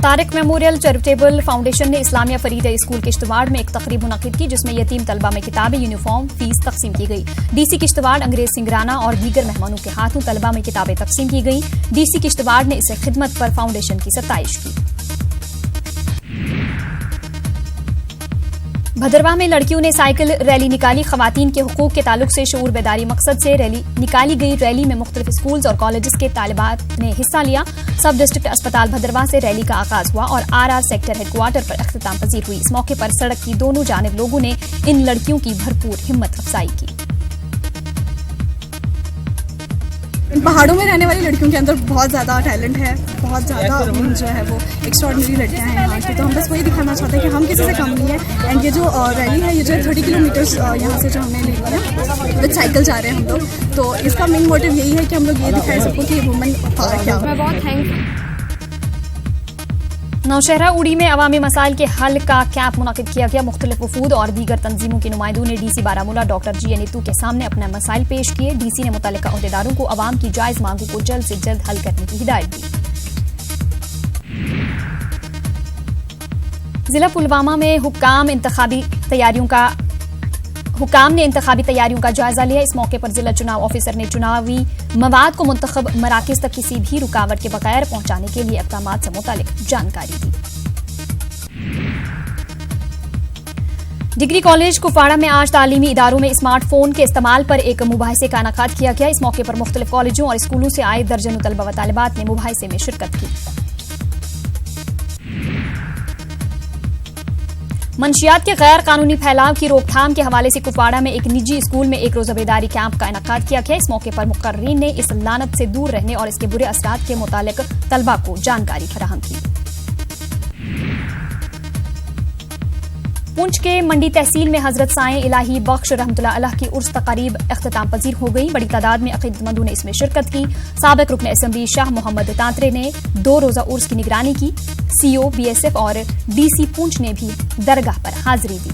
Tariq memorial charitable foundation ने Islamia Farida school Kishtwar में एक तकरीब मुनक्किद की, जिसमें यतीम तलबा में किताबें, यूनिफॉर्म, फीस तकसीम की गई। डीसी किश्तवाड़ अंग्रेज सिंह राणा और दीगर मेहमानों के हाथों तलबा में किताबें तकसीम की गई। डीसी किश्तवाड़ ने इस खिदमत पर फाउंडेशन की सताइश की। भदरवाह में लड़कियों ने साइकिल रैली निकाली। खवातीन के हुकूक के ताल्लुक से शऊर बेदारी मकसद से रैली निकाली गई। रैली में मुख्तलिफ स्कूल्स और कॉलेजेस के तालिबात ने हिस्सा लिया। सब डिस्ट्रिक्ट अस्पताल भदरवाह से रैली का आगाज हुआ और आरआर सेक्टर हेडक्वार्टर पर अख्तिताम पजीर हुई। इस मौके पर सड़क की दोनों जानिब लोगों ने इन लड़कियों की भरपूर हिम्मत अफजाई की। इन पहाड़ों में रहने वाली लड़कियों के अंदर बहुत ज़्यादा टैलेंट है, बहुत ज़्यादा जो है वो एक्स्ट्राऑर्डिनरी लड़कियां हैं यहाँ की। तो हम बस वही दिखाना चाहते हैं कि हम किसी से कम नहीं है। एंड ये जो रैली है, ये जो 30 किलोमीटर्स यहाँ से जो हमने ले लिया है, विद साइकिल जा रहे हैं हम लोग। तो इसका मेन मोटिव यही है कि हम लोग ये दिखाए सबको कि वुमेन पावर क्या है। मैं बहुत थैंक्स। नौशहरा उड़ी में अवामी मसाइल के हल का कैंप मुनक्किद किया गया। मुख्तलिफ वफूद और दीगर तंजीमों के नुमाइंदों ने डीसी बारामूला डॉक्टर जी नीतू के सामने अपने मसाइल पेश किए। डीसी ने मुतल्लिका अहदेदारों को अवाम की जायज मांगों को जल्द से जल्द हल करने की हिदायत दी। जिला पुलवामा में हुक्काम ने इंतखाबी तैयारियों का जायजा लिया। इस मौके पर जिला चुनाव ऑफिसर ने चुनावी मवाद को मुंतखब मराकज तक किसी भी रुकावट के बगैर पहुंचाने के लिए इक़दाम से मुतालिक जानकारी दी। डिग्री कॉलेज कुपवाड़ा में आज तालीमी इदारों में स्मार्टफोन के इस्तेमाल पर एक मुबाहिसे का इनेकाद किया गया। इस मौके पर मुख्तलिफ कॉलेजों और स्कूलों से आए दर्जनों तलबा व तालिबात ने मुबाहिसे में शिरकत की। मंशियात के गैर कानूनी फैलाव की रोकथाम के हवाले से कुपवाड़ा में एक निजी स्कूल में एक रोजा बेदारी कैंप का इनेकाद किया गया। इस मौके पर मुकर्रीन ने इस लानत से दूर रहने और इसके बुरे असरात के मुतालिक तलबा को जानकारी फराहम की। पुंछ के मंडी तहसील में हजरत साए इलाही बख्श रहमतुल्लाह अलैह की उर्स तकरीब इख्तिताम पजीर हो गई। बड़ी तादाद में अकीदतमंदों ने इसमें शिरकत की। साबिक रुकन असम्बली शाह मोहम्मद तांत्रे ने 2 रोजा उर्स की निगरानी की। सीओ, बीएसएफ और डीसी पुंछ ने भी दरगाह पर हाजिरी दी।